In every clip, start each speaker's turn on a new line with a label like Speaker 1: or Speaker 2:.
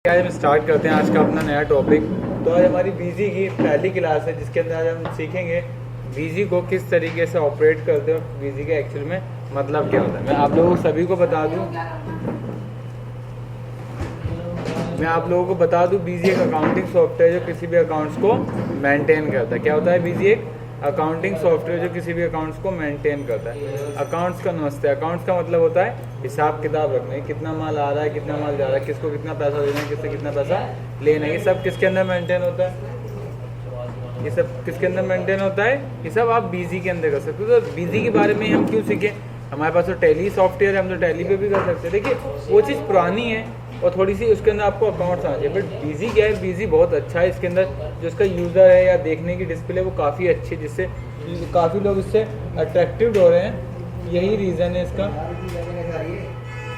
Speaker 1: आज हम स्टार्ट करते हैं आज का अपना नया टॉपिक। तो आज हमारी बीजी की पहली क्लास है जिसके अंदर आज हम सीखेंगे बीजी को किस तरीके से ऑपरेट करते हैं और बीजी के एक्चुअल में मतलब क्या होता है। मैं आप लोगों सभी को बता दूं बीजी एक अकाउंटिंग सॉफ्टवेयर जो किसी भी अकाउंट्स को मेंटेन करता है। क्या होता है बीजी? एक अकाउंटिंग सॉफ्टवेयर जो किसी भी अकाउंट्स को मेंटेन करता है। अकाउंट्स का नमस्ते। अकाउंट्स का मतलब होता है हिसाब किताब रखना है, कितना माल आ रहा है, कितना माल जा रहा है, किसको कितना पैसा देना है, किससे कितना पैसा लेना है। ये सब किसके अंदर मेंटेन होता है? ये सब किसके अंदर मेंटेन होता है? ये सब आप बीजी के अंदर कर सकते हो। तो बीजी के बारे में हम क्यों सीखें? हमारे पास तो टैली सॉफ्टवेयर है, हम तो टैली पे भी कर सकते हैं। देखिए वो चीज़ पुरानी है और थोड़ी सी उसके अंदर आपको अकाउंट्स आना चाहिए। बट बीजी क्या है, बीजी बहुत अच्छा है। इसके अंदर जो इसका यूज़र है या देखने की डिस्प्ले वो काफ़ी अच्छी है, जिससे काफ़ी लोग इससे अट्रैक्टिव हो रहे हैं। यही रीज़न है इसका,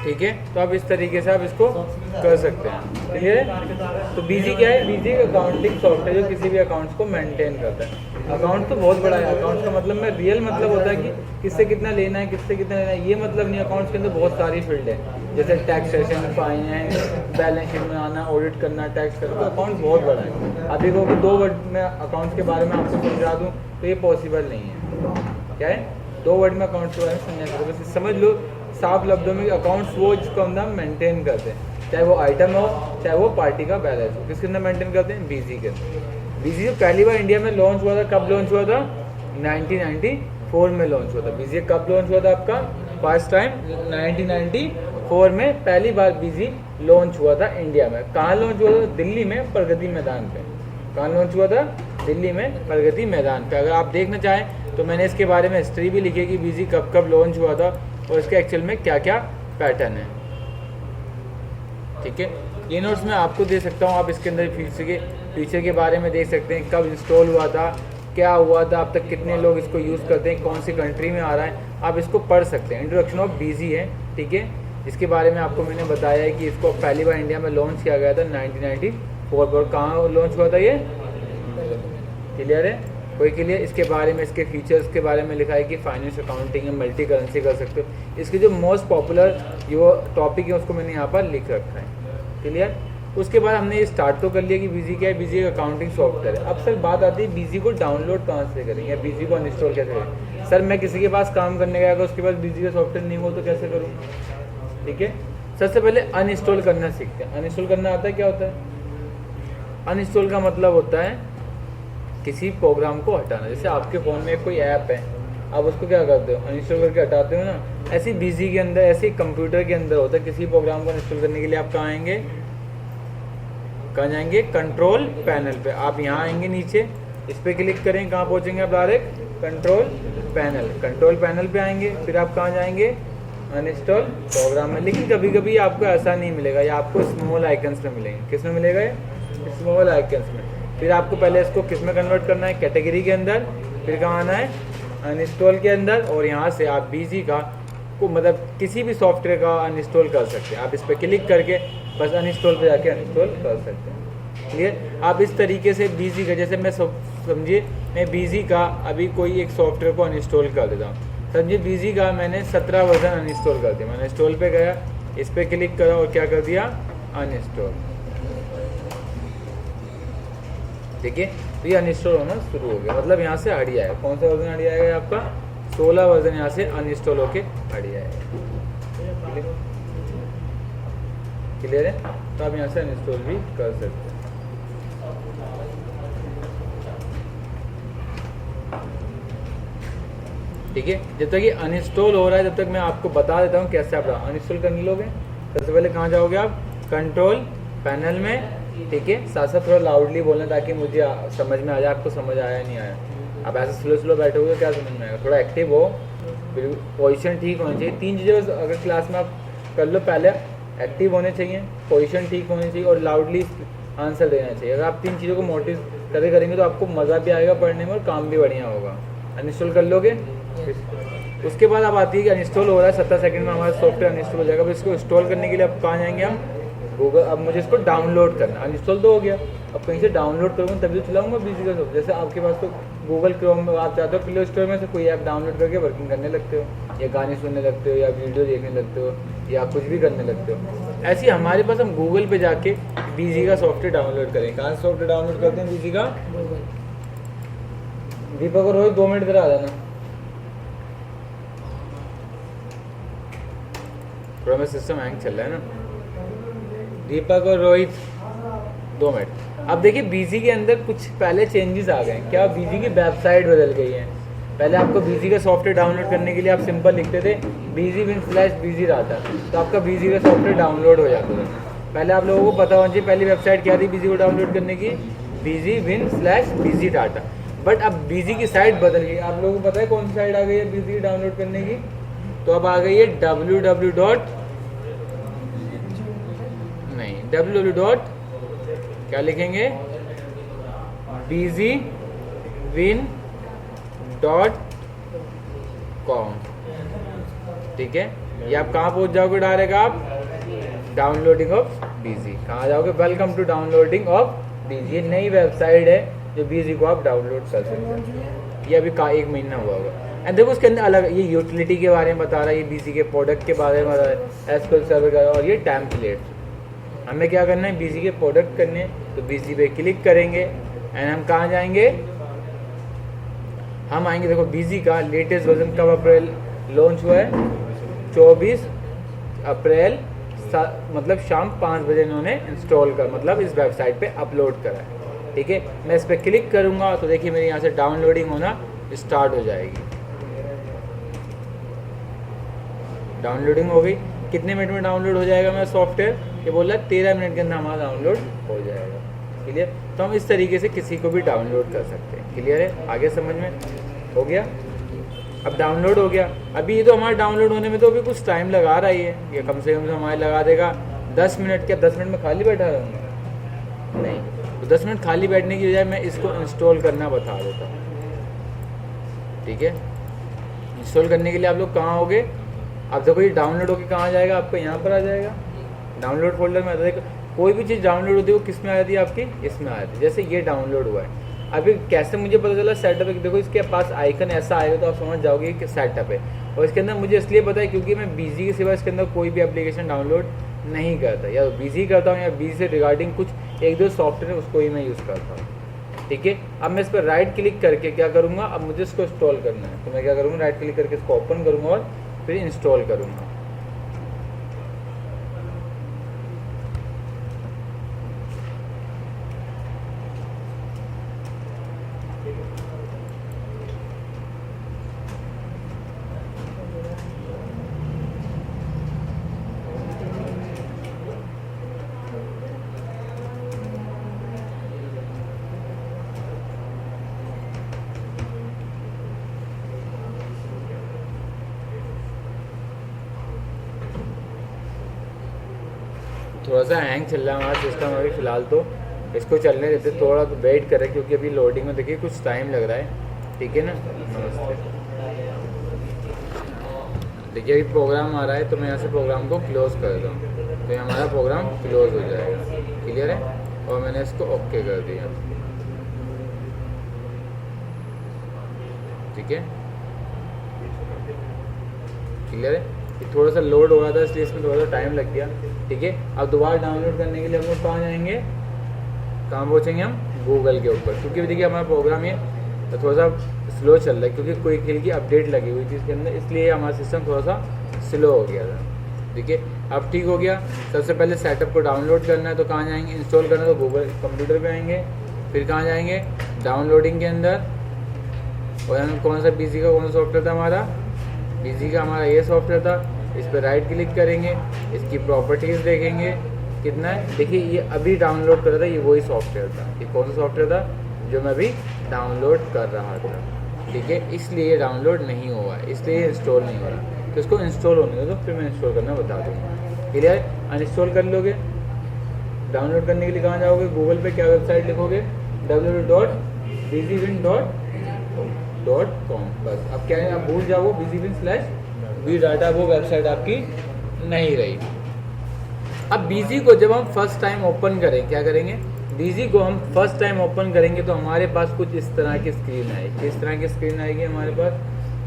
Speaker 1: ठीक है। तो आप इस तरीके से आप इसको कर सकते हैं, क्लियर है। तो बीजी क्या है? बीजी एक अकाउंटिंग सॉफ्टवेयर जो किसी भी अकाउंट्स को मेंटेन करता है। अकाउंट तो बहुत बड़ा है। अकाउंट्स का मतलब में रियल मतलब होता है कि किससे कितना लेना है, किससे कितना लेना है, ये मतलब नहीं। अकाउंट्स के अंदर बहुत सारी फील्ड है, जैसे टैक्सेशन, फाइनेंस, बैलेंस शीट में आना, ऑडिट करना, टैक्स करना। तो अकाउंट बहुत बड़ा है। अभी को 2 वर्ड में अकाउंट्स के बारे में आपको समझा दूँ तो ये पॉसिबल नहीं है। क्या है? 2 वर्ड में अकाउंट्स के बारे में समझा सकते, बस समझ लो साफ लफ्जों में अकाउंट्स वो जिसको हम मेंटेन करते हैं, चाहे वो आइटम हो चाहे वो पार्टी का बैलेंस हो। किसके अंदर मेंटेन करते हैं? बीजी के अंदर। बीजी जो पहली बार इंडिया में लॉन्च हुआ था, कब लॉन्च हुआ था? 1994 में लॉन्च हुआ था। बीजी कब लॉन्च हुआ था आपका? फर्स्ट टाइम 1994 में पहली बार बीजी लॉन्च हुआ था इंडिया में। कहाँ लॉन्च हुआ था? दिल्ली में, प्रगति मैदान पे। कहाँ लॉन्च हुआ था? दिल्ली में, प्रगति मैदान पे। अगर आप देखना चाहें तो मैंने इसके बारे में हिस्ट्री भी लिखी है कि बीजी कब कब लॉन्च हुआ था और इसके एक्चुअल में क्या क्या पैटर्न है, ठीक है। ये नोट्स मैं आपको दे सकता हूँ। आप इसके अंदर फीचर के बारे में देख सकते हैं, कब इंस्टॉल हुआ था, क्या हुआ था, अब तक कितने लोग इसको यूज़ करते हैं, कौन सी कंट्री में आ रहा है, आप इसको पढ़ सकते हैं। इंट्रोडक्शन ऑफ बीजी है, ठीक है। इसके बारे में आपको मैंने बताया है कि इसको पहली बार इंडिया में लॉन्च किया गया था 1994 पर। कहाँ लॉन्च हुआ था ये? क्लियर है? कोई क्लियर? इसके बारे में, इसके फीचर्स के बारे में लिखा है कि फाइनेंस, अकाउंटिंग में मल्टी करेंसी कर सकते हो। इसके जो मोस्ट पॉपुलर जो टॉपिक है उसको मैंने यहाँ पर लिख रखा है, क्लियर। उसके बाद हमने ये स्टार्ट तो कर लिया कि बीजी क्या है। बीजी एक अकाउंटिंग सॉफ्टवेयर है। अब सर बात आती है बीजी को डाउनलोड कहाँ से करें या बीजी को अनइंस्टॉल कैसे करें। सर मैं किसी के पास काम करने गया, अगर उसके पास बीजी का सॉफ्टवेयर नहीं हो तो कैसे करूँ, ठीक है। सबसे पहले अनइंस्टॉल करना सीखते हैं। अनइंस्टॉल करना आता है? क्या होता है अनइंस्टॉल का? मतलब होता है किसी प्रोग्राम को हटाना। जैसे आपके फ़ोन में कोई ऐप है, आप उसको क्या करते हो? अनइंस्टॉल करके हटाते हो ना। ऐसे बीजी के अंदर, ऐसे कंप्यूटर के अंदर होता है किसी प्रोग्राम को अनइंस्टॉल करने के लिए आप कहाँ आएंगे? कहाँ जाएंगे? कंट्रोल पैनल पे। आप यहाँ आएंगे नीचे, इस पर क्लिक करें, कहाँ पहुँचेंगे आप? Direct control panel. Control panel पे आएंगे, फिर आप कहाँ जाएंगे? अनइंस्टॉल प्रोग्राम में। लेकिन कभी कभी आपको ऐसा नहीं मिलेगा, या आपको स्मॉल आइकन्स में मिलेंगे। किस में मिलेगा ये? स्मॉल आइकन्स में। फिर आपको पहले इसको किस में कन्वर्ट करना है? कैटेगरी के अंदर। फिर कहाँ आना है? अनइंस्टॉल के अंदर। और यहाँ से आप बीजी का को मतलब किसी भी सॉफ्टवेयर का अनइंस्टॉल कर सकते हैं। आप इस पर क्लिक करके बस अनइंस्टॉल पे जाके अनइंस्टॉल कर सकते हैं, क्लियर। आप इस तरीके से बीजी का, जैसे मैं समझिए मैं बीजी का अभी कोई एक सॉफ्टवेयर को अनइंस्टॉल कर देता हूँ। समझिए बीजी का मैंने 17 वर्जन अनइंस्टॉल कर दिया। मैंने इंस्टॉल पे गया, इस पर क्लिक करा और क्या कर दिया? अनइंस्टॉल, ठीक है। तो ये अनइंस्टॉल होना शुरू हो गया, मतलब यहाँ से हट जाएगा। कौन सा वर्जन हट जाएगा आपका? 16 वर्जन यहाँ से अनइंस्टॉल होके हट जाएगा, क्लियर है। तो आप यहाँ से अनइंस्टॉल भी कर सकते हैं, ठीक है। जब तक ये अनइंस्टॉल हो रहा है तब तक मैं आपको बता देता हूँ कैसे आप अनइंस्टॉल कर लोगे। सबसे पहले कहाँ जाओगे आप? कंट्रोल पैनल में, ठीक है। साथ साथ थोड़ा लाउडली बोलना ताकि मुझे समझ में आ जाए आपको समझ आया नहीं आया। आप ऐसे स्लो बैठोगे तो क्या समझ में आएगा? थोड़ा एक्टिव हो, बिल्कुल पोजीशन ठीक होनी चाहिए। 3 चीज़ें अगर क्लास में आप कर लो, पहले एक्टिव होने चाहिए, पोजीशन ठीक होनी चाहिए और लाउडली आंसर देना चाहिए। अगर आप 3 चीज़ों को मोटिव करेंगे तो आपको मज़ा भी आएगा पढ़ने में और काम भी बढ़िया होगा। अनइंस्टॉल कर लोगे। उसके बाद अब आती है कि अनइंस्टॉल हो रहा है, 17 सेकंड में हमारा सॉफ्टवेयर अनइंस्टॉल हो जाएगा। अब इसको इंस्टॉल करने के लिए अब कहाँ जाएंगे हम? गूगल। अब मुझे इसको डाउनलोड करना, अनइंस्टॉल तो हो गया, अब कहीं से डाउनलोड करूँगा तभी तो चलाऊँगा बीजी का सॉफ्टवेयर। जैसे आपके पास तो गूगल क्रोम में आप चाहते हो प्ले स्टोर में से कोई ऐप डाउनलोड करके वर्किंग करने लगते हो, या गाने सुनने लगते हो, या वीडियो देखने लगते हो, या कुछ भी करने लगते हो। ऐसे ही हमारे पास हम गूगल पे जाके बीजी का सॉफ्टवेयर डाउनलोड करें। कहाँ से सॉफ्टवेयर डाउनलोड करते हैं बीजी का? दीपक और रोहित 2 मिनट इधर आ जाना, थोड़ा मेरा सिस्टम हैंग चल रहा है ना। दीपक और रोहित 2 मिनट। अब देखिए बीजी के अंदर कुछ पहले चेंजेस आ गए। क्या? बीजी की वेबसाइट बदल गई है। पहले आपको बीजी का सॉफ्टवेयर डाउनलोड करने के लिए आप सिंपल लिखते थे BGWin/BG डाटा, तो आपका बीजी का सॉफ्टवेयर डाउनलोड हो जाता था। पहले आप लोगों को पता होना चाहिए पहली वेबसाइट क्या थी बीजी को डाउनलोड करने की, BGWin/BG डाटा। बट अब बीजी की साइट बदल गई। आप लोगों को पता है कौन सी साइट आ गई है बीजी डाउनलोड करने की? तो अब आ गई है www. क्या लिखेंगे? BGWin.com। ठीक है, ये आप कहाँ पहुँच जाओगे डायरेक्ट? आप डाउनलोडिंग ऑफ बीजी। कहाँ जाओगे? वेलकम टू डाउनलोडिंग ऑफ बीजी। ये नई वेबसाइट है जो बीजी को आप डाउनलोड कर सकते हैं। ये अभी का 1 महीना हुआ होगा। एंड देखो उसके अंदर अलग ये यूटिलिटी के बारे में बता रहा है, ये बीजी के प्रोडक्ट के बारे में बता रहा है, एसक्यूएल सर्वर का, और ये टेम्पलेट। हमें क्या करना है? बीजी के प्रोडक्ट करने हैं, तो बीजी पे क्लिक करेंगे एंड हम कहाँ जाएंगे? हम आएंगे, देखो बीजी का लेटेस्ट वर्जन कब अप्रैल लॉन्च हुआ है? 24 अप्रैल, मतलब शाम 5 बजे इन्होंने इंस्टॉल कर, मतलब इस वेबसाइट पे अपलोड करा है। ठीक है, मैं इस पर क्लिक करूँगा तो देखिए मेरे यहाँ से डाउनलोडिंग होना स्टार्ट हो जाएगी। डाउनलोडिंग हो गई। कितने मिनट में डाउनलोड हो जाएगा मेरा सॉफ्टवेयर? ये बोल रहा है 13 मिनट के अंदर हमारा डाउनलोड हो जाएगा। क्लियर? तो हम इस तरीके से किसी को भी डाउनलोड कर सकते हैं। क्लियर है? आगे समझ में हो गया? अब डाउनलोड हो गया। अभी ये तो हमारा डाउनलोड होने में तो अभी कुछ टाइम लगा रहा ही है। ये कम से कम हमारे लगा देगा 10 मिनट। क्या 10 मिनट में खाली बैठा रहूँगा? नहीं। तो 10 मिनट खाली बैठने की बजाय मैं इसको इंस्टॉल करना बता देता हूँ। ठीक है, इंस्टॉल करने के लिए आप लोग कहाँ होगे? अब देखो ये डाउनलोड होकर कहाँ जाएगा? आपको यहाँ पर आ जाएगा, डाउनलोड फोल्डर में आता है। कोई भी चीज़ डाउनलोड होती है वो किस में आ जाती है? आपकी इसमें आ जाती है। जैसे ये डाउनलोड हुआ है। अभी कैसे मुझे पता चला? सेटअप है। देखो इसके पास आइकन ऐसा आएगा तो आप समझ जाओगे कि सेटअप है। और इसके अंदर मुझे इसलिए पता है क्योंकि मैं बीजी के सिवा इसके अंदर कोई भी एप्लीकेशन डाउनलोड नहीं करता। या बीजी करता हूँ या बीजी से रिगार्डिंग कुछ 1-2 सॉफ्टवेयर है उसको ही मैं यूज़ करता हूँ। ठीक है, अब मैं इस पर राइट क्लिक करके क्या करूँगा? अब मुझे इसको इंस्टॉल करना है तो मैं क्या करूँगा? राइट क्लिक करके इसको ओपन करूँगा और फिर इंस्टॉल करूँगा। थोड़ा सा हैंग चल रहा है हमारा सिस्टम अभी फ़िलहाल, तो इसको चलने देते, थोड़ा तो वेट करें क्योंकि अभी लोडिंग में देखिए कुछ टाइम लग रहा है। ठीक है ना? नमस्ते। देखिए अभी प्रोग्राम आ रहा है तो मैं यहाँ से प्रोग्राम को क्लोज़ कर देता हूँ, तो ये हमारा प्रोग्राम क्लोज़ हो जाएगा। क्लियर है? और मैंने इसको ओके कर दिया। ठीक है, क्लियर है? ये थोड़ा सा लोड हो रहा था इसलिए इसमें थोड़ा सा टाइम लग गया। ठीक है, अब दोबारा डाउनलोड करने के लिए हम लोग कहाँ जाएंगे? कहाँ पहुँचेंगे हम? गूगल के ऊपर। क्योंकि देखिए हमारा प्रोग्राम ये तो थोड़ा सा स्लो चल रहा है क्योंकि कोई खेल की अपडेट लगी हुई थी इसके अंदर, इसलिए हमारा सिस्टम थोड़ा सा स्लो हो गया था। ठीक है, अब ठीक हो गया। सबसे पहले सेटअप को डाउनलोड करना है तो कहाँ जाएंगे? इंस्टॉल करना है तो गूगल कंप्यूटर पर आएंगे, फिर कहाँ जाएंगे? डाउनलोडिंग के अंदर। और हम कौन सा बीजी का कौन सा सॉफ्टवेयर था हमारा? बीजी का हमारा ये सॉफ्टवेयर था। इस पर राइट क्लिक करेंगे, इसकी प्रॉपर्टीज़ देखेंगे कितना है। देखिए ये अभी डाउनलोड कर रहा था, ये वही सॉफ्टवेयर था। ये कौन सा सॉफ्टवेयर था जो मैं अभी डाउनलोड कर रहा था? ठीक है, इसलिए ये डाउनलोड नहीं हुआ है, इसलिए ये इंस्टॉल नहीं हो रहा। तो इसको इंस्टॉल होने दो तो फिर मैं इंस्टॉल करना बता दूँगा। क्लियर? अनइंस्टॉल कर लोगे। डाउनलोड करने के लिए कहाँ जाओगे? गूगल पे क्या वेबसाइट लिखोगे? www.bgwin.com। बस अब क्या है, आप भूल जाओ BGWin/BG डाटा, वो वेबसाइट आपकी नहीं रही। अब बीजी को जब हम फर्स्ट टाइम ओपन करें, क्या करेंगे? बीजी को हम फर्स्ट टाइम ओपन करेंगे तो हमारे पास कुछ इस तरह की स्क्रीन आएगी। इस तरह की स्क्रीन आएगी हमारे पास,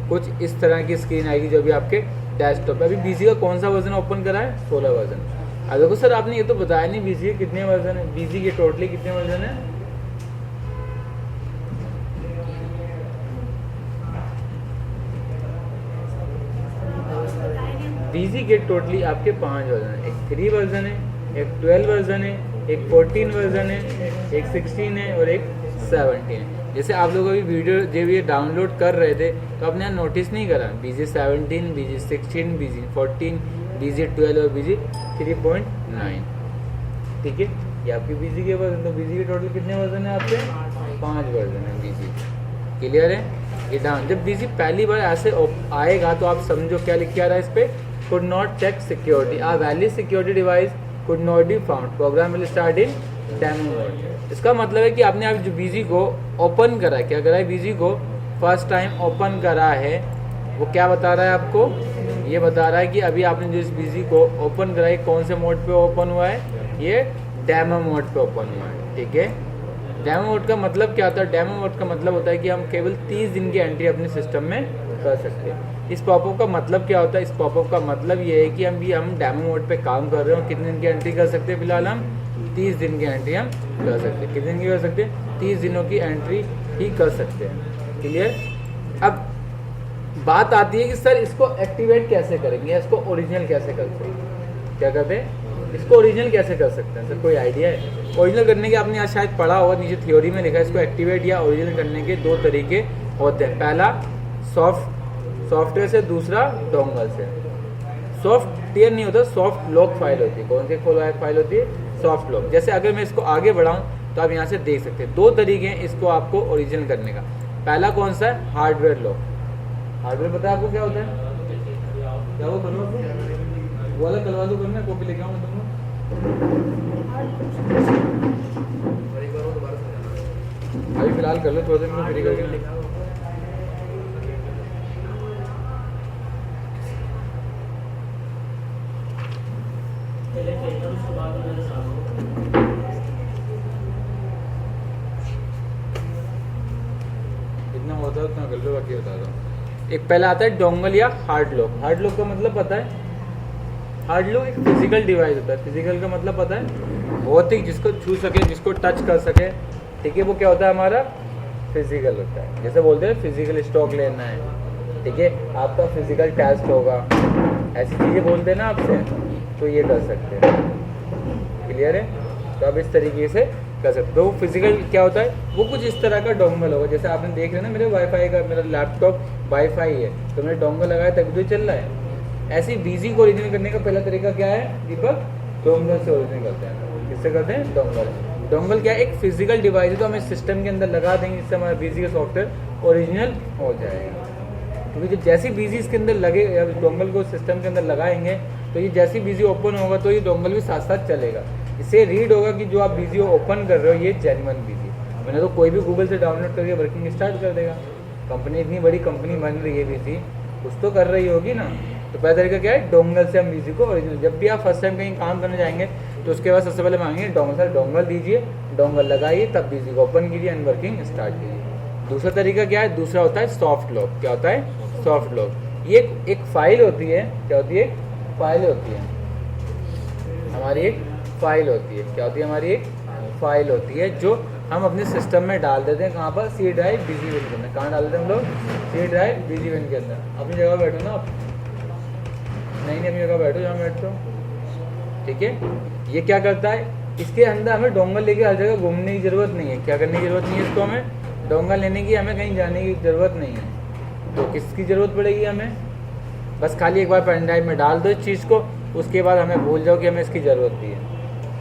Speaker 1: कुछ इस तरह की स्क्रीन आएगी जो भी आपके डेस्कटॉप पे। अभी बीजी का कौन सा वर्जन ओपन करा है? 16 वर्जन। अब देखो सर आपने ये तो बताया नहीं बीजी के कितने वर्जन है, बीजी के टोटली कितने वर्जन है? बीजी के टोटली आपके 5 वर्जन है, एक 3 वर्जन है, एक 12 वर्जन है, एक 14 वर्जन है, एक 16 है और एक 17 है। जैसे आप लोग अभी वीडियो जब ये डाउनलोड कर रहे थे तो आपने यहाँ नोटिस नहीं करा बीजी 17, बीजी 16, बीजी 14, बीजी 12 और बीजी 3.9। ठीक है, ये आपकी बीजी के वर्जन। तो बीजी के टोटल कितने वर्जन है आपके? 5 वर्जन है बीजी। क्लियर है? ये डाउन जब बीजी पहली बार ऐसे आएगा तो आप समझो क्या लिख के आ रहा है इस पर, could not check security, a valid security device could not be found, program will start in demo mode। इसका मतलब है कि आपने आप जो बीजी को ओपन करा है, क्या करा है, बीजी को फर्स्ट टाइम ओपन करा है, वो क्या बता रहा है आपको, ये बता रहा है कि अभी आपने जो इस बीजी को ओपन करा है कौन से मोड पे ओपन हुआ है, ये डेमो मोड पे ओपन हुआ है। ठीक है, डेमो मोड का मतलब क्या होता है? डेमो मोड का मतलब होता है कि हम केवल 30 दिन की एंट्री अपने सिस्टम में कर सकते हैं। इस पॉपअप का मतलब क्या होता है? इस पॉपअप का मतलब ये है कि हम डेमो मोड पे काम कर रहे हो, कितने दिन की एंट्री कर सकते हैं? फिलहाल हम 30 दिन की एंट्री हम कर सकते हैं। कितने दिन की कर सकते हैं? 30 दिनों की एंट्री ही कर सकते हैं। क्लियर? अब बात आती है कि सर इसको एक्टिवेट कैसे करेंगे, इसको ओरिजिनल कैसे करते हैं? क्या करते हैं? इसको ओरिजिनल कैसे कर सकते हैं सर, कोई आइडिया है? ओरिजिनल करने के आपने आज शायद पढ़ा होगा, नीचे थ्योरी में लिखा है इसको एक्टिवेट या ओरिजिनल करने के 2 तरीके होते हैं। पहला सॉफ्टवेयर से, दूसरा डोंगल से। सॉफ्टवेयर नहीं होता, सॉफ्ट लॉक फाइल होती है। कौन सी फाइल होती है? Soft lock. जैसे अगर मैं इसको आगे बढ़ाऊं तो आप यहाँ से देख सकते हैं 2 तरीके हैं इसको आपको ओरिजिनल करने का। पहला कौन सा है? Hardware lock. हार्डवेयर पता है आपको क्या होता है? क्या वो करो वो वाला करवा दो, करना कॉपी लेके आऊँ तुमको। अभी फिलहाल कर लो, थोड़ा देर में फ्री करके। इतना होता है उतना कर लो, बाकी बता दो। एक पहला आता है डोंगल या हार्ड लॉक। हार्ड लॉक का मतलब पता है? हार्ड लॉक एक फिजिकल डिवाइस होता है। फिजिकल का मतलब पता है? भौतिक, जिसको छू सके, जिसको टच कर सके। ठीक है, वो क्या होता है? हमारा फिजिकल होता है। जैसे बोलते हैं फिजिकल स्टॉक लेना है, ठीक है, आपका फिजिकल टेस्ट होगा, ऐसी चीज़ें बोलते हैं ना आपसे, तो ये कर सकते हैं। क्लियर है? तो आप इस तरीके से कर सकते हो। तो फिजिकल क्या होता है? वो कुछ इस तरह का डोंगल होगा, जैसे आपने देख रहे हैं ना मेरे वाईफाई का, मेरा लैपटॉप वाईफाई है तो मैंने डोंगल लगाया तभी तो चल रहा है। ऐसे बीजी को ओरिजिनल करने का पहला तरीका क्या है दीपक? डोंगल से ओरिजिनल करते हैं। किससे करते हैं? डोंगल। डोंगल क्या है? एक फिजिकल डिवाइस है, तो हम इस सिस्टम के अंदर लगा देंगे, इससे हमारा बीजी का सॉफ्टवेयर ओरिजिनल हो जाएगा। क्योंकि जब जैसी बीजी इसके अंदर लगे या डोंगल को सिस्टम के अंदर लगाएंगे तो ये जैसी बीजी ओपन होगा तो ये डोंगल भी साथ साथ चलेगा। इससे रीड होगा कि जो आप बीजी ओपन कर रहे हो ये जेन्युइन बीजी, मैंने तो कोई भी गूगल से डाउनलोड करके वर्किंग स्टार्ट कर देगा। कंपनी इतनी बड़ी कंपनी बन रही है, बीजी कुछ तो कर रही होगी ना। तो पहला तरीका क्या है? डोंगल से हम बीजी को ओरिजिनल। जब भी आप फर्स्ट टाइम कहीं काम करने जाएंगे तो उसके बाद सबसे पहले मांगेंगे डोंगल, सर डोंगल दीजिए, डोंगल लगाइए, तब बीजी को ओपन कीजिए एंड वर्किंग स्टार्ट कीजिए। दूसरा तरीका क्या है? दूसरा होता है सॉफ्ट लॉक। क्या होता है? Soft lock. ये एक फाइल होती है। क्या होती है? फाइल होती है हमारी, एक फाइल होती है। क्या होती है? हमारी एक फाइल होती है जो हम अपने सिस्टम में डाल देते हैं। कहाँ पर? सी ड्राइव बीजी विन के अंदर। कहाँ डाल देते हैं हम लोग? सी ड्राइव बीजी विन के अंदर। अपनी जगह बैठो ना आप, नहीं अपनी जगह बैठो जहाँ बैठते हो, ठीक है। ये क्या करता है? इसके अंदर हमें डोंगल लेके हर जगह घूमने की ज़रूरत नहीं है। क्या करने की ज़रूरत नहीं है? इसको हमें डोंगल लेने की हमें कहीं जाने की ज़रूरत नहीं है। तो किसकी ज़रूरत पड़ेगी हमें? बस खाली एक बार पेन ड्राइव में डाल दो इस चीज़ को, उसके बाद हमें भूल जाओ कि हमें इसकी ज़रूरत भी है।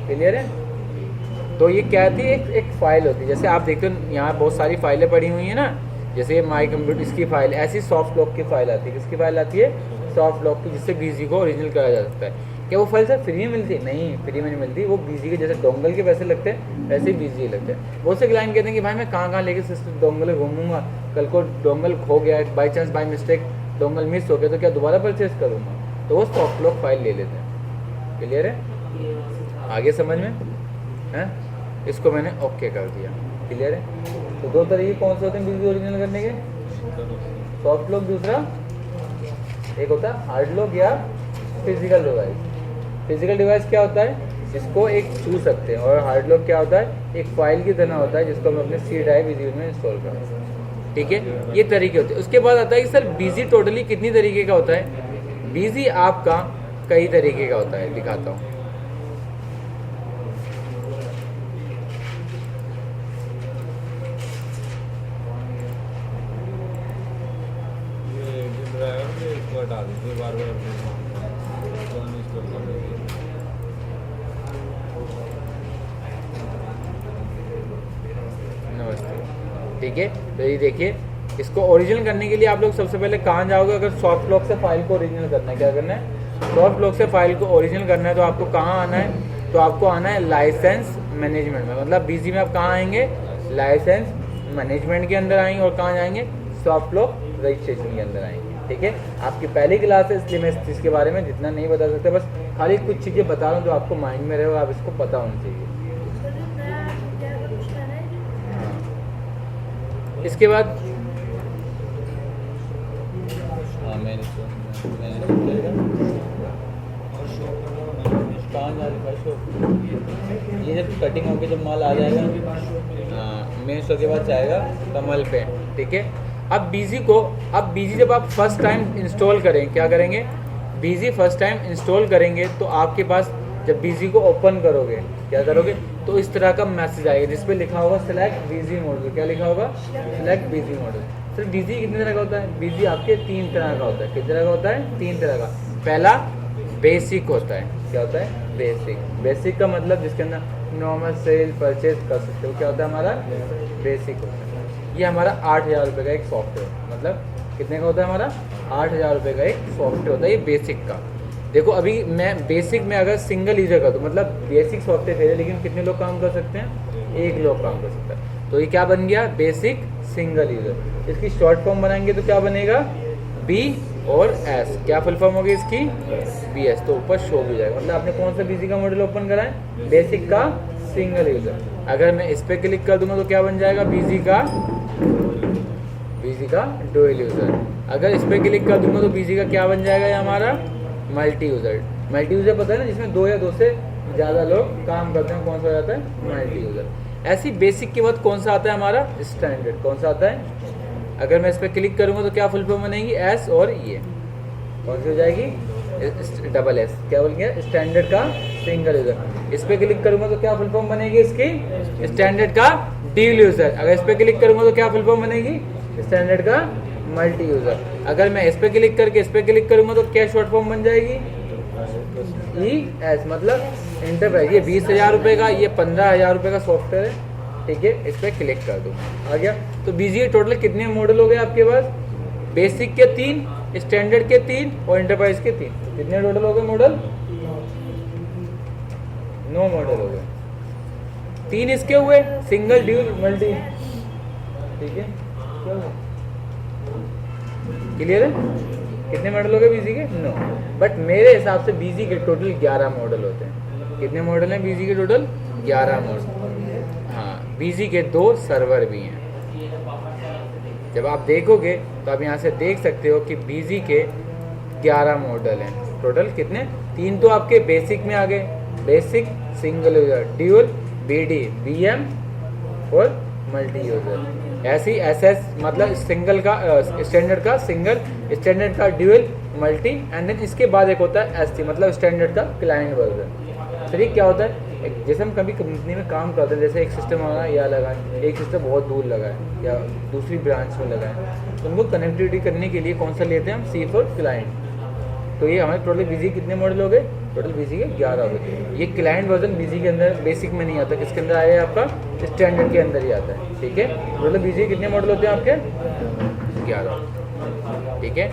Speaker 1: क्लियर है? तो ये क्या होती है? एक फ़ाइल होती है। जैसे आप देखते हो यहाँ बहुत सारी फाइलें पड़ी हुई हैं ना, जैसे माई कंप्यूटर इसकी फ़ाइल, ऐसी सॉफ्ट लॉक की फ़ाइल आती है। किसकी फ़ाइल आती है? सॉफ्ट लॉक की, जिससे बीजी को ओरिजिनल करा जा सकता है। क्या वो फाइल सर फ्री में मिलती है? नहीं, फ्री में नहीं मिलती। वो बीजी के जैसे डोंगल के पैसे लगते हैं वैसे ही बीजी के लगते हैं। बहुत से क्लाइंट कहते हैं कि भाई मैं कहाँ लेके सिस्टम डोंगल घूमूंगा, कल को डोंगल खो गया, by chance by mistake dongle miss हो गया तो क्या दोबारा परचेज करूँगा? तो वो सॉफ्ट लॉक फाइल ले लेते हैं। क्लियर है? आगे समझ में है? इसको मैंने ओके कर दिया। क्लियर है? तो 2 तरीके कौन से होते हैं बीजी ओरिजिनल करने के? सॉफ्ट लॉक, दूसरा एक होता है हार्ड लॉक या फिजिकल डिवाइस। फिजिकल डिवाइस क्या होता है, जिसको एक छू सकते हैं, और हार्ड लॉक क्या होता है, एक फाइल की तरह होता है जिसको हम अपने सी ड्राइव में इंस्टॉल करते हैं। ठीक है, ये तरीके होते हैं। उसके बाद आता है कि सर बीजी टोटली कितनी तरीके का होता है। बीजी आपका कई तरीके का होता है, दिखाता हूँ। नमस्ते। ठीक है, तो ये देखिए, इसको ओरिजिनल करने के लिए आप लोग सबसे पहले कहाँ जाओगे। अगर सॉफ्ट लॉक से फाइल को ओरिजिनल करना है, क्या करना है, सॉफ्ट लॉक से फाइल को ओरिजिनल करना है, तो आपको कहाँ आना है, तो आपको आना है लाइसेंस मैनेजमेंट में। मतलब बीजी में आप कहाँ आएंगे, लाइसेंस मैनेजमेंट के अंदर आएंगे, और कहाँ जाएंगे, सॉफ्ट लॉक रजिस्ट्रेशन के अंदर आएंगे। ठीक है, आपकी पहली क्लास है, इसलिए मैं इस चीज़ के बारे में जितना नहीं बता सकता, बस खाली कुछ चीज़ें बता रहा हूँ जो आपको माइंड में रहे और आप इसको पता होना चाहिए। हाँ, इसके बाद ये जब कटिंग होकर जब माल आ जाएगा, मेन स्टोर के बाद जाएगा कमल पे। ठीक है, अब बीजी जब आप फर्स्ट टाइम इंस्टॉल करें, क्या करेंगे, बीजी फर्स्ट टाइम इंस्टॉल करेंगे तो आपके पास जब बीजी को ओपन करोगे, क्या करोगे, तो इस तरह का मैसेज आएगा जिस पे लिखा होगा सेलेक्ट बीजी मॉडल। क्या लिखा होगा, सेलेक्ट बीजी मॉडल। सर बीजी कितने तरह का होता है, बीजी आपके 3 तरह का होता है। कितने तरह का होता है, 3 तरह का। पहला बेसिक होता है। क्या होता है, बेसिक। बेसिक का मतलब जिसके अंदर नॉर्मल सेल परचेज कर सकते हो, क्या होता है हमारा, बेसिक होता है। ये हमारा 8,000 रुपये का एक सॉफ्टवेयर, मतलब कितने का होता है हमारा, 8,000 रुपये का एक सॉफ्टवेयर होता है ये बेसिक का। देखो अभी मैं बेसिक में अगर सिंगल यूजर का, तो मतलब बेसिक सॉफ्टवेयर है, लेकिन कितने लोग काम कर सकते हैं, 1 लोग काम कर सकता है। तो ये क्या बन गया, बेसिक सिंगल यूजर। इसकी शॉर्ट फॉर्म बनाएंगे तो क्या बनेगा, बी और एस। क्या फुल फॉर्म होगी इसकी, बी एस। तो ऊपर शो भी जाएगा। मतलब आपने कौन सा बीजी का मॉडल ओपन करा है, बेसिक का सिंगल यूजर। अगर मैं इस पर क्लिक कर दूंगा तो क्या बन जाएगा, बीजी का डुअल यूजर। अगर इस पर क्लिक कर दूंगा तो बीजी का क्या बन जाएगा, ये हमारा मल्टी यूजर। मल्टी यूजर पता है ना, जिसमें 2 या 2 से ज़्यादा लोग काम करते हैं, कौन सा हो जाता है, मल्टी यूजर। ऐसी बेसिक के बाद कौन सा आता है हमारा, स्टैंडर्ड। कौन सा आता है, अगर मैं इस पर क्लिक करूंगा तो क्या फुल फॉर्म बनेगी, एस और ये कौन सी हो जाएगी, डबल एस। क्या बोल गया, स्टैंडर्ड का सिंगल यूजर। इस पर क्लिक करूंगा तो क्या फुल फॉर्म बनेगी इसकी, स्टैंडर्ड का डुअल यूजर। अगर इस पर क्लिक करूंगा तो क्या फुल फॉर्म बनेगी, स्टैंडर्ड का मल्टी यूजर। अगर मैं इस पर क्लिक करके इस पर क्लिक करूंगा तो क्या शॉर्ट फॉर्म बन जाएगी, ई एस, मतलब इंटरप्राइज। ये 20,000 रुपये का, ये 15,000 रुपये का सॉफ्टवेयर है। ठीक है, इस पर क्लिक कर दो, आ गया। तो बीजी के टोटल कितने मॉडल हो गए आपके पास, बेसिक के 3, स्टैंडर्ड के 3 और इंटरप्राइज के 3। कितने टोटल हो गए मॉडल, 9 मॉडल हो गए। 3 इसके हुए, सिंगल ड्यूल मल्टी। ठीक है, क्लियर है, कितने मॉडल हो गए बीजी के, 9। बट मेरे हिसाब से बीजी के टोटल 11 मॉडल होते हैं। कितने मॉडल हैं बीजी के टोटल, 11 मॉडल। हाँ, बीजी के 2 सर्वर भी हैं। जब आप देखोगे तो आप यहाँ से देख सकते हो कि बीजी के 11 मॉडल हैं टोटल। कितने, 3 तो आपके बेसिक में आ गए, basic, single user, dual, BD, BM और मल्टी यूजर। ऐसी एसएस मतलब सिंगल का, स्टैंडर्ड का सिंगल, स्टैंडर्ड का ड्यूल, मल्टी, एंड देन इसके बाद एक होता है एसटी मतलब स्टैंडर्ड का क्लाइंट वर्जन। फिर क्या होता है, जैसे हम कभी कंपनी में काम करते हैं, जैसे एक सिस्टम हमारा यहाँ लगा है, एक सिस्टम बहुत दूर लगा है या दूसरी ब्रांच में लगा है, तो उनको कनेक्टिविटी करने के लिए कौन सा लेते हैं हम, सी फॉर क्लाइंट। तो ये हमारे टोटल बीजी कितने मॉडल हो गए, टोटल बीजी के 11 हो गए। ये क्लाइंट वर्जन बीजी के अंदर बेसिक में नहीं आता, किसके अंदर आया है आपका, स्टैंडर्ड के अंदर ही आता है। ठीक है, टोटल बीजी कितने मॉडल होते हैं आपके, 11। ठीक है,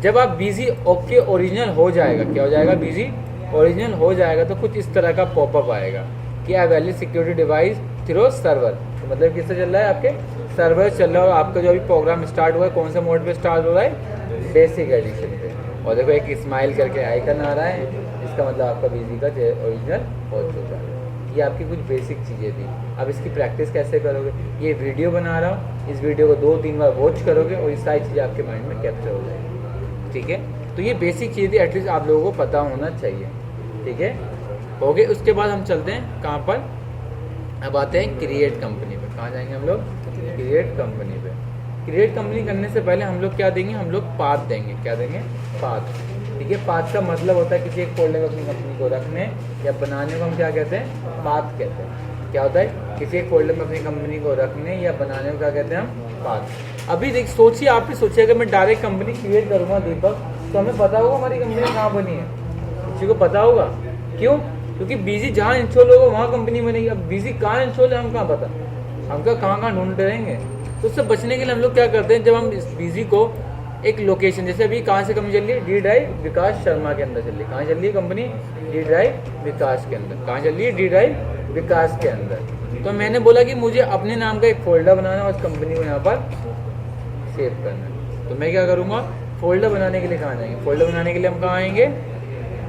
Speaker 1: जब आप बीजी ओके ओरिजिनल हो जाएगा, क्या हो जाएगा, बीजी ओरिजिनल हो जाएगा तो कुछ इस तरह का पॉपअप आएगा कि valid security device through server. तो मतलब किससे चल रहा है, आपके सर्वर चल रहा है, और आपका जो अभी प्रोग्राम स्टार्ट हुआ है कौन सा मोड पे स्टार्ट हो रहा है, बेसिक एडिशन पे। और देखो एक स्माइल करके आइकन आ रहा है, इसका मतलब आपका बीजी का ओरिजिनल हो चुका है। ये आपकी कुछ बेसिक चीज़ें थी। अब इसकी प्रैक्टिस कैसे करोगे, ये वीडियो बना रहा हूँ, इस वीडियो को 2-3 बार वॉच करोगे और ये सारी चीज़ें आपके माइंड में कैप्चर हो जाएगी। ठीक है, तो ये बेसिक चीज़ें एटलीस्ट आप लोगों को पता होना चाहिए। ठीक है, हो गए। उसके बाद हम चलते हैं कहाँ पर, अब आते हैं क्रिएट कंपनी पे। कहाँ जाएंगे हम लोग, क्रिएट कंपनी पे। क्रिएट कंपनी करने से पहले हम लोग क्या देंगे, हम लोग पाथ देंगे। क्या देंगे, पाथ। ठीक है, पाथ का मतलब होता है किसी एक फोल्डर में अपनी कंपनी को रखने या बनाने को हम क्या कहते हैं, पाथ कहते हैं। क्या होता है, किसी एक फोल्डर में अपनी कंपनी को रखने या बनाने को क्या कहते हैं हम, पाथ। अभी देख सोचिए, आप ही सोचिए, अगर मैं डायरेक्ट कंपनी क्रिएट करूँगा दीपक, तो हमें पता होगा हमारी कंपनी कहाँ बनी है, किसी को पता होगा? क्यों? क्योंकि बीजी जहाँ इंस्टॉल होगा वहाँ कंपनी बनेगी। अब बीजी कहाँ इंस्टॉल है हम कहाँ पता, हम क्या कहाँ कहाँ ढूंढते रहेंगे। तो उससे बचने के लिए हम लोग क्या करते हैं, जब हम इस बीजी को एक लोकेशन, जैसे अभी कहाँ से कंपनी चल रही है, डी ड्राइव विकास शर्मा के अंदर चल रही है। कहाँ चल रही है कंपनी, डी ड्राइव विकास के अंदर। कहाँ चल रही है, डी ड्राइव विकास के अंदर। तो मैंने बोला कि मुझे अपने नाम का एक फोल्डर बनाना और उस कंपनी को यहाँ पर सेव करना है। तो मैं क्या करूँगा, फोल्डर बनाने के लिए कहाँ जाएंगे, फोल्डर बनाने के लिए हम कहाँ आएंगे,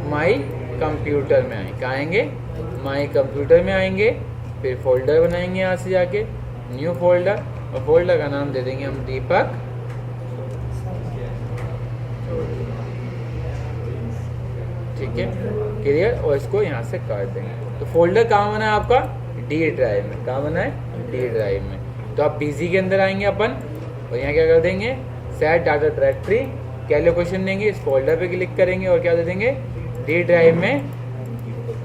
Speaker 1: माई कंप्यूटर में आएंगे। कहाँ आएंगे, माई कंप्यूटर में आएंगे, फिर फोल्डर बनाएंगे यहाँ से जाके, न्यू फोल्डर, और फोल्डर का नाम दे देंगे हम दीपक। ठीक है, क्लियर। और इसको यहाँ से काट देंगे। तो फोल्डर कहाँ बना है आपका, डी ड्राइव में। कहाँ बना है, डी ड्राइव में। तो आप बीजी के अंदर आएंगे अपन, और यहाँ क्या कर देंगे, सेट डाटा डायरेक्टरी। क्या लोकेशन देंगे, इस फोल्डर पे क्लिक करेंगे और क्या दे देंगे, डी ड्राइव में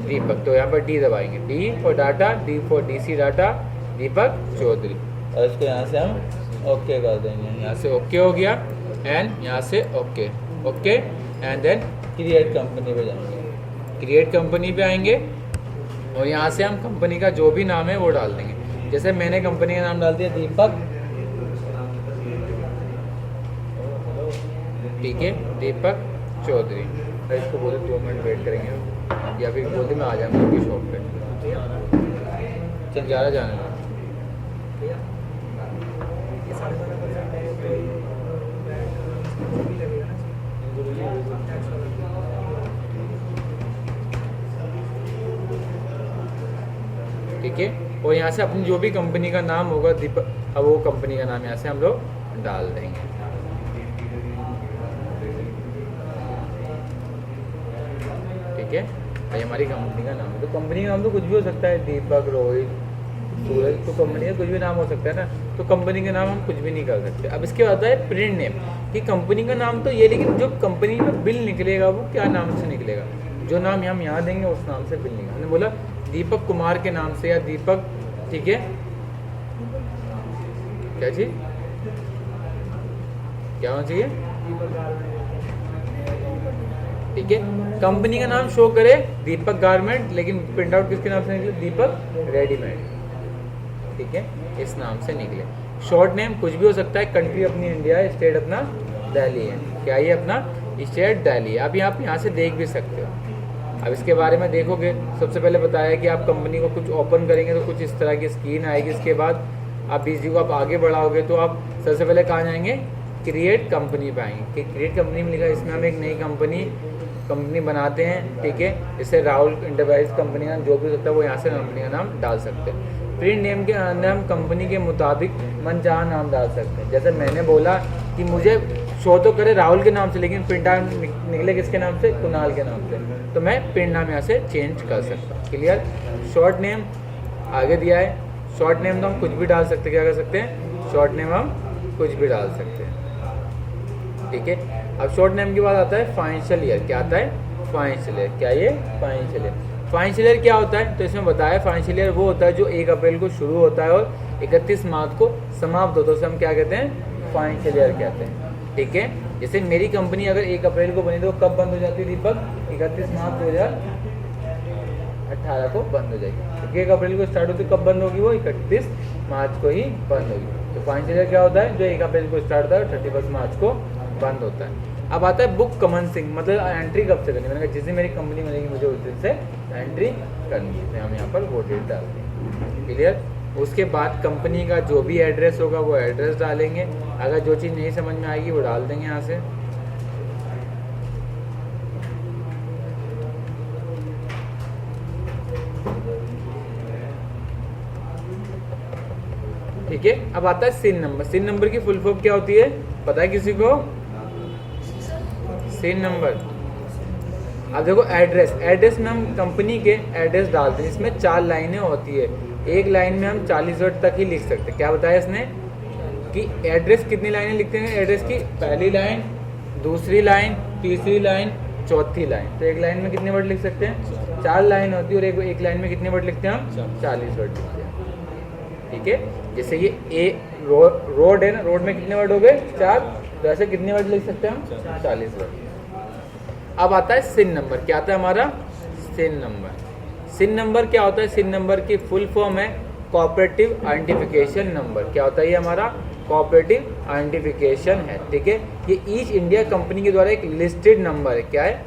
Speaker 1: दीपक। तो यहाँ पर डी दबाएंगे, D for data, D for DC data, Deepak Chaudhary. और इसको यहाँ से हम ओके कर देंगे। यहाँ से ओके हो गया, एंड यहाँ से okay, okay, and then create company पे जाएंगे। क्रिएट कंपनी पे आएंगे और यहाँ से हम कंपनी का जो भी नाम है वो डाल देंगे। जैसे मैंने कंपनी का नाम डाल दिया दीपक, ठीक है, दीपक चौधरी। इसको बोले 2 मिनट वेट करेंगे, या फिर बोलते मैं आ जाऊँगा उनकी शॉप पे। चल 11 जाने लगा। ठीक है, और यहाँ से अपनी जो भी कंपनी का नाम होगा दीपक, अब वो कंपनी का नाम यहाँ से हम लोग डाल देंगे। ठीक है, ये हमारी कंपनी का नाम है। तो कंपनी का नाम तो कुछ भी हो सकता है, दीपक, रोहित, सूरज, तो कंपनी का कुछ भी नाम हो सकता है ना। तो कंपनी का नाम हम कुछ भी नहीं कर सकते। अब इसके बाद है प्रिंट नेम, कि कंपनी का नाम तो ये, लेकिन जो कंपनी में बिल निकलेगा वो क्या नाम से निकलेगा, जो नाम हम यहाँ देंगे उस नाम से बिल निकलेगा। हमने बोला दीपक कुमार के नाम से या दीपक, ठीक है, क्या चीज, क्या होना चाहिए, ठीक है, कंपनी का नाम शो करे दीपक गारमेंट, लेकिन प्रिंट आउट किसके नाम से निकले, दीपक रेडीमेड। ठीक है, इस नाम से निकले। शॉर्ट नेम कुछ भी हो सकता है, कंट्री अपनी इंडिया है, स्टेट अपना दिल्ली है। क्या ये अपना स्टेट दिल्ली है। अभी आप यहाँ से देख भी सकते हो। अब इसके बारे में देखोगे, सबसे पहले बताया कि आप कंपनी को कुछ ओपन करेंगे तो कुछ इस तरह की स्क्रीन आएगी। इसके बाद आप बीजी को आप आगे बढ़ाओगे तो आप सबसे पहले कहाँ जाएंगे, क्रिएट कंपनी पे आएंगे। कि क्रिएट कंपनी में लिखा है, इसमें हम एक नई कंपनी बनाते हैं। ठीक है, जैसे राहुल इंटरप्राइज कंपनी का जो भी होता है वो यहाँ से कंपनी का नाम डाल सकते हैं। प्रिंट नेम के अंदर हम कंपनी के मुताबिक मनचाहा नाम डाल सकते हैं। जैसे मैंने बोला कि मुझे शो तो करे राहुल के नाम से, लेकिन प्रिंट आउट निकले किसके नाम से, कुणाल के नाम से, तो मैं प्रिंट नाम यहाँ से चेंज कर सकता हूँ। क्लियर। शॉर्ट नेम आगे दिया है, शॉर्ट नेम तो हम कुछ भी डाल सकते हैं। क्या कर सकते हैं, शॉर्ट नेम हम कुछ भी डाल सकते हैं। ठीक है, अब शॉर्ट नेम के बाद आता है फाइनेंशियल ईयर। क्या आता है, फाइनेंशियल ईयर। क्या ये फाइनेंशियल ईयर, फाइनेंशियल ईयर क्या होता है, तो इसमें बताया फाइनेंशियल ईयर वो होता है जो 1 अप्रैल को शुरू होता है और 31 मार्च को समाप्त होता है। उसे हम क्या कहते हैं, फाइनेंशियल ईयर कहते हैं। ठीक है, जैसे मेरी कंपनी अगर 1 अप्रैल को बनी तो कब बंद हो जाती है दीपक, 31 मार्च 2018 को बंद हो जाएगी। क्योंकि 1 अप्रैल को स्टार्ट होती है, कब बंद होगी वो 31 मार्च को ही बंद होगी। तो फाइनेंशियल ईयर क्या होता है, जो 1 अप्रैल को स्टार्ट होता है और 31 मार्च को बंद होता है। अब आता है बुक कमेंसिंग, मतलब एंट्री कब से करनी। मैंने कहा जिस दिन मेरी कंपनी बनेगी मुझे उस दिन से एंट्री करनी है। हम यहाँ पर वो डेट डालते हैं। क्लियर। उसके बाद कंपनी का जो भी एड्रेस होगा वो एड्रेस डालेंगे। अगर जो चीज़ नहीं समझ में आएगी वो डाल देंगे यहाँ से। ठीक है, अब आता है सिन नंबर। सिन नंबर की फुल फॉर्म क्या होती है, पता है किसी को? सिन नंबर अब देखो एड्रेस में हम कंपनी के एड्रेस डालते हैं, इसमें 4 लाइनें होती है, एक लाइन में हम 40 वर्ड तक ही लिख सकते हैं। क्या बताया इसने कि एड्रेस कितनी लाइनें लिखते हैं, एड्रेस की पहली लाइन, दूसरी लाइन, तीसरी लाइन, चौथी लाइन। तो एक लाइन में कितने वर्ड लिख सकते हैं, 4 लाइन होती है, और एक लाइन में कितने वर्ड लिखते हैं हम, 40 वर्ड लिखते हैं। ठीक है, जैसे ये ए रोड है ना, रोड में कितने वर्ड हो गए, 4, तो ऐसे कितने वर्ड लिख सकते हैं हम, 40 वर्ड। अब आता है सिन नंबर। क्या आता है हमारा, सिन नंबर। सिन नंबर क्या होता है, सिन नंबर की फुल फॉर्म है कोऑपरेटिव आइडेंटिफिकेशन नंबर। क्या होता है ये हमारा, कोऑपरेटिव आइडेंटिफिकेशन है। ठीक है, ये ईस्ट इंडिया कंपनी के द्वारा एक लिस्टेड नंबर है। क्या है,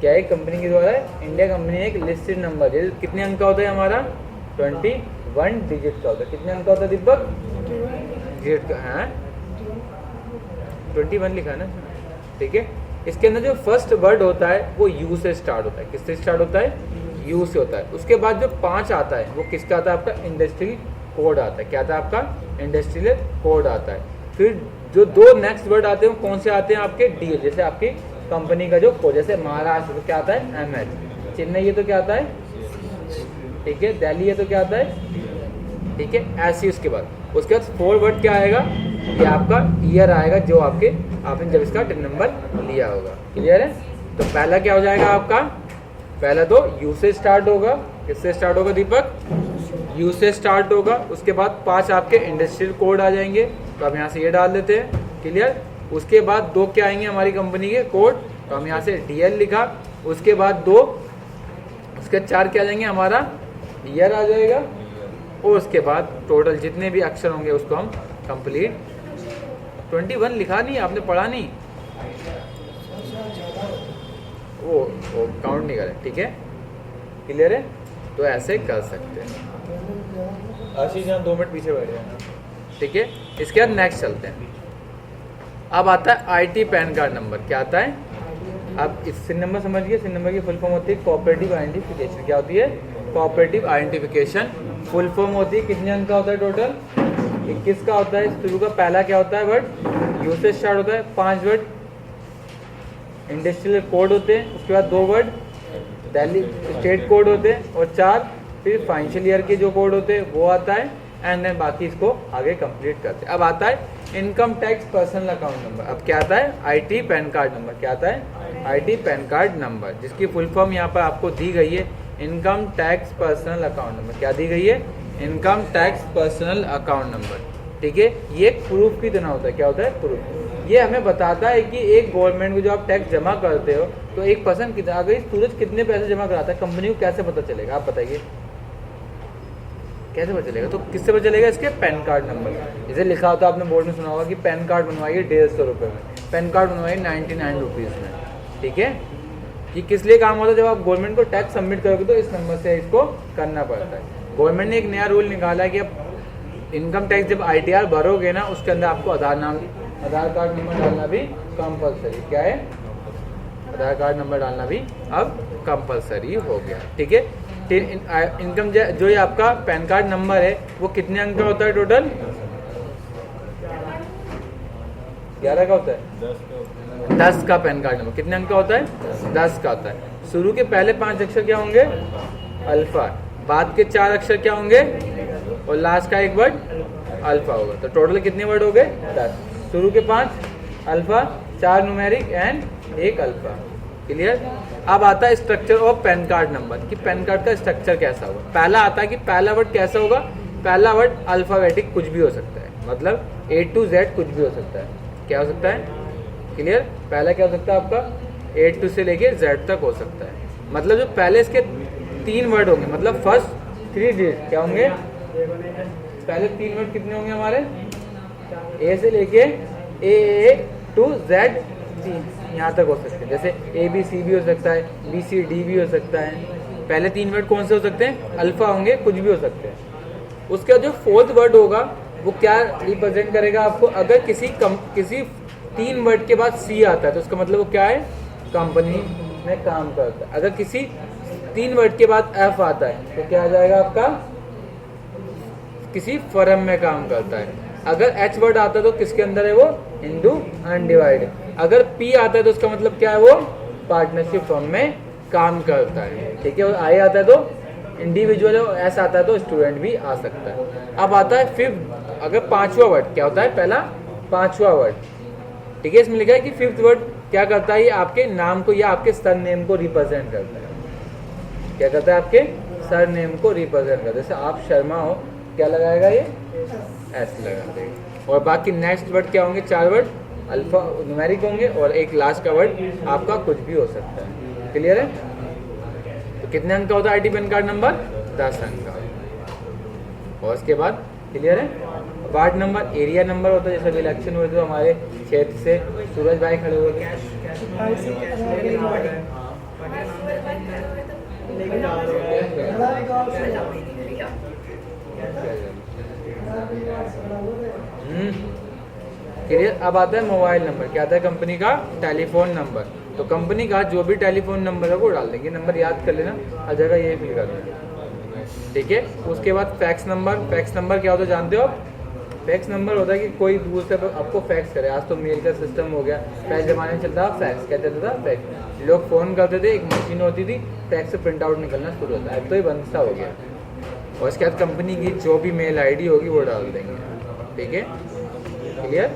Speaker 1: क्या है, कंपनी के द्वारा इंडिया कंपनी एक लिस्टेड नंबर है। कितने अंक का होता है हमारा, 21 डिजिट का होता है। कितने अंक का होता है दीपक, डिजिट का है, 21 लिखा है ना। ठीक है, इसके अंदर जो फर्स्ट वर्ड होता है वो यू से स्टार्ट होता है। किससे स्टार्ट होता है, यू से होता है। उसके बाद जो 5 आता है वो किसका आता है, आपका इंडस्ट्रियल कोड आता है। क्या आता है आपका, इंडस्ट्रियल कोड आता है। फिर जो 2 नेक्स्ट वर्ड आते हैं वो कौन से आते हैं आपके, डी। जैसे आपकी कंपनी का जो कोड, जैसे महाराष्ट्र तो क्या आता है, MS, चेन्नई ये तो क्या आता है, ठीक है, दिल्ली ये तो क्या आता है, ठीक है, ऐसे। उसके बाद 4 वर्ड क्या आएगा, ये आपका ईयर आएगा, जो आपने जब इसका टिन नंबर लिया होगा। क्लियर है, तो पहला क्या हो जाएगा आपका, पहला तो यू से स्टार्ट होगा। किससे स्टार्ट होगा दीपक, यू से स्टार्ट होगा। उसके बाद 5 आपके इंडस्ट्रियल कोड आ जाएंगे, तो हम यहाँ से ये डाल देते हैं। क्लियर, उसके बाद 2 क्या आएंगे हमारी कंपनी के कोड, तो हम यहाँ से DL लिखा। उसके बाद 2, उसके 4 क्या आ जाएंगे, हमारा ईयर आ जाएगा। और उसके बाद टोटल जितने भी अक्षर होंगे उसको हम कंप्लीट, 21 लिखा नहीं, आपने पढ़ा नहीं, वो काउंट नहीं करें। ठीक है, क्लियर है, तो ऐसे कर सकते हैं। आशीष यहाँ 2 मिनट पीछे बैठ जाए। ठीक है, इसके बाद नेक्स्ट चलते हैं। अब आता है IT पैन कार्ड नंबर। क्या आता है, अब इस सिन नंबर समझिए, सिन नंबर की फुल फॉर्म होती है कोऑपरेटिव आइडेंटिफिकेशन। क्या होती है, कोऑपरेटिव आइडेंटिफिकेशन फुल फॉर्म होती है। कितने अंक का होता है टोटल, 21 का होता है। शुरू का पहला क्या होता है वर्ड, यू से स्टार्ट होता है। 5 वर्ड इंडस्ट्रियल कोड होते हैं। उसके बाद 2 वर्ड दिल्ली स्टेट कोड होते हैं, और 4 फिर फाइनेंशियल ईयर के जो कोड होते हैं वो आता है। एंड देन बाकी इसको आगे कंप्लीट करते हैं। अब आता है income tax personal account number. अब क्या आता है, IT पैन कार्ड नंबर। क्या आता है, IT पैन कार्ड नंबर, जिसकी फुल फॉर्म यहाँ पर आपको दी गई है, income tax personal account number. क्या दी गई है, income tax personal account number. ठीक है, ये एक प्रूफ की तरह होता है। क्या होता है, प्रूफ। ये हमें बताता है कि एक गवर्नमेंट को जो आप टैक्स जमा करते हो, तो एक पर्सन कितना, अगर सूरज कितने पैसे जमा कराता है, कंपनी को कैसे पता चलेगा, आप बताइए कैसे पता चलेगा। तो किससे पता चलेगा, इसके पैन कार्ड नंबर। जैसे लिखा होता है, आपने बोर्ड में सुना होगा कि पैन कार्ड बनवाइए 150 रुपये में, पैन कार्ड बनवाइए 99 रुपीज़ में। ठीक है, ये किस लिए काम होता है, जब आप गवर्नमेंट को टैक्स सबमिट करोगे तो इस नंबर से इसको करना पड़ता है। गवर्नमेंट ने एक नया रूल निकाला है कि अब इनकम टैक्स जब ITR भरोगे ना, उसके अंदर आपको आधार कार्ड नंबर डालना भी कंपलसरी। क्या है, आधार कार्ड नंबर डालना भी अब कंपलसरी हो गया। ठीक है, इनकम जो ये आपका पैन कार्ड नंबर है वो कितने अंक का होता है टोटल, 11 का होता है, 10 का पैन कार्ड नंबर। कितने अंक का होता है, 10 का होता है। शुरू के पहले 5 अक्षर क्या होंगे, अल्फा, बाद के 4 अक्षर क्या होंगे, और लास्ट का 1 वर्ड अल्फा होगा। तो टोटल कितने वर्ड हो गए, 10। शुरू के 5 alpha, 4 numeric and 1 alpha. Clear. अब आता है structure of pan card number, कि पैन कार्ड का स्ट्रक्चर कैसा होगा। पहला आता है कि पहला वर्ड कैसा होगा, पहला वर्ड अल्फाबेटिक कुछ भी हो सकता है, मतलब A to Z कुछ भी हो सकता है। क्या हो सकता है, क्लियर। पहला क्या हो सकता है आपका, A to से लेके Z तक हो सकता है। मतलब जो पहले इसके 3 वर्ड होंगे, मतलब फर्स्ट 3 डिजिट क्या होंगे, पहले 3 वर्ड कितने होंगे हमारे, A से लेके A to Z यहाँ तक हो सकते हैं। जैसे ABC भी हो सकता है, BCD भी हो सकता है। पहले 3 वर्ड कौन से हो सकते हैं, अल्फा होंगे, कुछ भी हो सकते हैं। उसका जो 4th वर्ड होगा वो क्या रिप्रेजेंट करेगा आपको, अगर किसी 3 वर्ड के बाद C आता है तो उसका मतलब वो क्या है, कंपनी में काम करता है। अगर किसी 3 वर्ड के बाद F आता है तो क्या आ जाएगा आपका, किसी फर्म में काम करता है। अगर H वर्ड आता है तो किसके अंदर है वो, हिंदू अनडिवाइडेड। अगर P आता है तो उसका मतलब क्या है, वो पार्टनरशिप फर्म में काम करता है, ठीक है। और आई आता है तो इंडिविजुअल, और एस आता है तो स्टूडेंट भी आ सकता है। अब आता है फिफ्थ, अगर पांचवा वर्ड क्या होता है, पहला पांचवा वर्ड, ठीक है। इसमें लिखा है कि फिफ्थ वर्ड क्या करता है, ये आपके नाम को या आपके सर नेम को रिप्रेजेंट करता है। क्या करता है, आपके सर नेम को रिप्रेजेंट करता है। जैसे आप शर्मा हो, क्या लगाएगा ये, एस लगा देगा। और बाकी नेक्स्ट वर्ड क्या होंगे, चार वर्ड अल्फा न्यूमेरिक होंगे, और एक लास्ट का वर्ड आपका कुछ भी हो सकता है। क्लियर है? तो कितने अंक का होता है आईडी पैन कार्ड नंबर, 10 अंक का। और उसके बाद क्लियर है, वार्ड नंबर, एरिया नंबर होता है। जैसे अभी इलेक्शन हुए तो हमारे क्षेत्र से सूरज भाई खड़े हुए थे। क्लियर। अब आता है मोबाइल नंबर, क्या आता है, कंपनी का टेलीफोन नंबर। तो कंपनी का जो भी टेलीफोन नंबर है वो डाल देंगे, नंबर याद कर लेना, हर जगह ये फिल कर देंगे, ठीक है। उसके बाद फैक्स नंबर, फैक्स नंबर क्या होता है जानते हो आप, फैक्स नंबर होता है कि कोई दूर से आपको फैक्स करे। आज तो मेल का सिस्टम हो गया, पहले ज़माने में चलता था फैक्स, क्या चलता था, फैक्स। लोग फ़ोन करते थे, एक मशीन होती थी, फैक्स से प्रिंट आउट निकलना शुरू होता है, अब तो ये बंद सा हो गया। और इसके बाद कंपनी की जो भी मेल आईडी होगी वो डाल देंगे, ठीक है। क्लियर,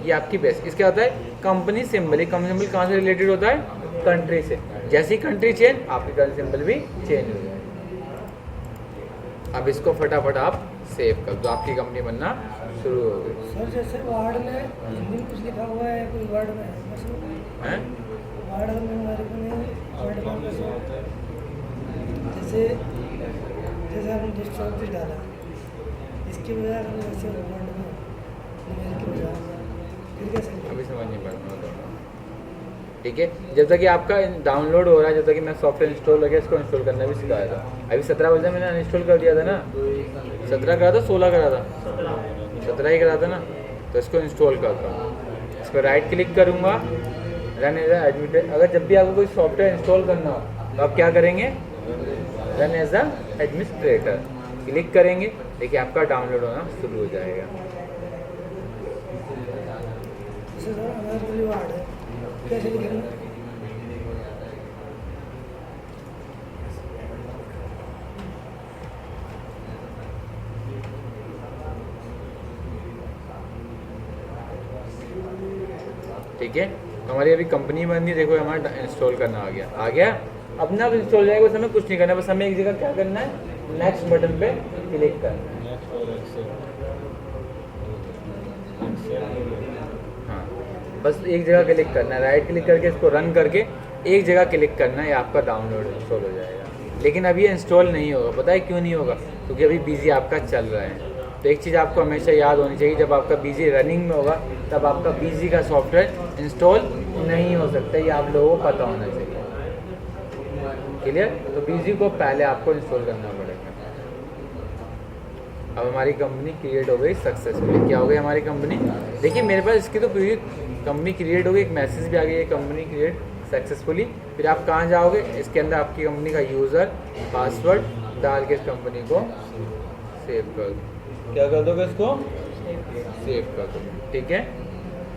Speaker 1: ये आपकी बेस्ट। इसके होता है कंपनी सिंबल, ये कंपनी सिंबल कहाँ से रिलेटेड होता है, कंट्री से। जैसी कंट्री चेंज, आपकी कंट्री सिंबल भी चेंज हो जाए। अब इसको फटाफट आप सेव कर दो, आपकी कंपनी बनना शुरू हो गई।
Speaker 2: सर जैसे वार्ड में हिंदी में कुछ लिखा हुआ है, कोई वर्ड में है, वार्ड में हमारे को नहीं, वर्ड में जैसे जैसे हमने जिस चौक भी डाला, इसकी वजह हमने वैसे वर्ड में की वजह
Speaker 1: अभी समझ नहीं पा रहा, ठीक है। जब तक कि आपका डाउनलोड हो रहा है, जब तक कि मैं सॉफ्टवेयर इंस्टॉल लगे, इसको इंस्टॉल करना भी सिखाया था। अभी 17 बजे मैंने अनइंस्टॉल कर दिया था ना, 17 करा था, 16 करा था, 17 ही करा था ना। तो इसको इंस्टॉल करता हूँ, इस पर राइट क्लिक करूँगा, रन एज एडमिनिस्ट्रेटर। अगर जब भी आपको कोई सॉफ्टवेयर इंस्टॉल करना हो तो आप क्या करेंगे, run as a administrator click करेंगे, देखिए आपका डाउनलोड होना शुरू हो जाएगा।
Speaker 2: कैसे लिखेंगे?
Speaker 1: ठीक है, तो हमारी अभी कंपनी बन गई, देखो हमारा इंस्टॉल करना आ गया। अपने आप इंस्टॉल हो जाएगा, बस हमें कुछ नहीं करना, बस हमें एक जगह क्या करना है, नेक्स्ट बटन पे क्लिक करना है। हाँ, बस एक जगह क्लिक करना है, राइट क्लिक करके इसको रन करके एक जगह क्लिक करना है, आपका डाउनलोड इंस्टॉल हो जाएगा। लेकिन अभी ये इंस्टॉल नहीं होगा, पता है क्यों नहीं होगा, क्योंकि अभी बिजी आपका चल रहा है। तो एक चीज़ आपको हमेशा याद होनी चाहिए, जब आपका बिजी रनिंग में होगा तब आपका बिजी का सॉफ्टवेयर इंस्टॉल नहीं हो सकता, ये आप लोगों को पता होना चाहिए। क्लियर, तो बिजी को पहले आपको इंस्टॉल करना पड़ेगा। अब हमारी कंपनी क्रिएट हो गई सक्सेसफुली। क्या हो गई हमारी कंपनी, देखिए मेरे पास इसकी तो पूरी कंपनी क्रिएट हो गई, एक मैसेज भी आ गई है, कंपनी क्रिएट सक्सेसफुली। फिर आप कहाँ जाओगे, इसके अंदर आपकी कंपनी का यूज़र पासवर्ड डाल के इस कंपनी को सेव कर दो। क्या कर दोगे, इसको सेव कर दो, ठीक है,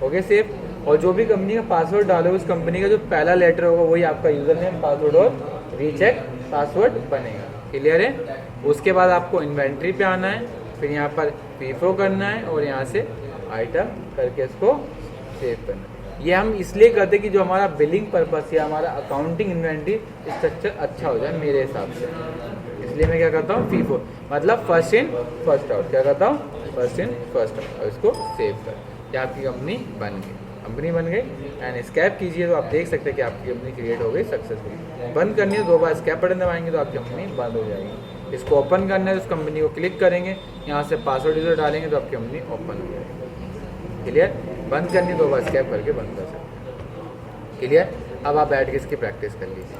Speaker 1: हो गया सेव। और जो भी कंपनी का पासवर्ड डालोगे, उस कंपनी का जो पहला लेटर होगा वही आपका यूज़र नेम, पासवर्ड और रीचेक पासवर्ड बनेगा। क्लियर है। उसके बाद आपको इन्वेंट्री पे आना है, फिर यहाँ पर फीफो करना है और यहाँ से आइटम करके इसको सेव करना है। ये हम इसलिए करते हैं कि जो हमारा बिलिंग पर्पस या हमारा अकाउंटिंग इन्वेंट्री स्ट्रक्चर अच्छा हो जाए मेरे हिसाब से। इसलिए मैं क्या करता हूँ, फीफो मतलब फर्स्ट इन फर्स्ट आउट, क्या करता हूँ, फर्स्ट इन फर्स्ट आउट, और इसको सेव कर। क्या आपकी कंपनी बन गई, कंपनी बन गई। एंड स्कैप कीजिए तो आप देख सकते हैं कि आपकी कंपनी क्रिएट हो गई सक्सेसफुली। बंद करनी है, 2 बार स्कैप बटन दबाएंगे तो आपकी कंपनी बंद हो जाएगी। इसको ओपन करना है तो उस कंपनी को क्लिक करेंगे, यहाँ से पासवर्ड यूजर डालेंगे तो आपकी कंपनी ओपन हो जाएगी। क्लियर, बंद करनी 2 बार स्कैप करके बंद कर सकते हैं। क्लियर, अब आप बैठ के इसकी प्रैक्टिस कर लीजिए।